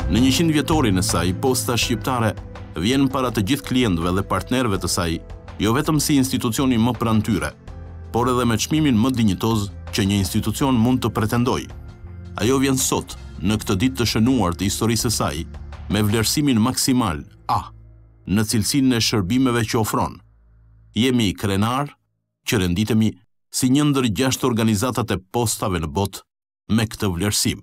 Në 100 vjetorin e saj, Posta Shqiptare vjen para të gjithë klientëve dhe partnerëve të saj, jo vetëm si institucioni më pranë tyre, por edhe me çmimin më dinjitoz që një institucion mund të pretendojë. Ajo vjen sot, në këtë ditë të shënuar të historisë së saj, me vlerësimin maksimal A, në cilësinë e shërbimeve që ofron. Jemi krenar që renditemi si një ndër 6 organizatat e postave në botë me këtë vlerësim.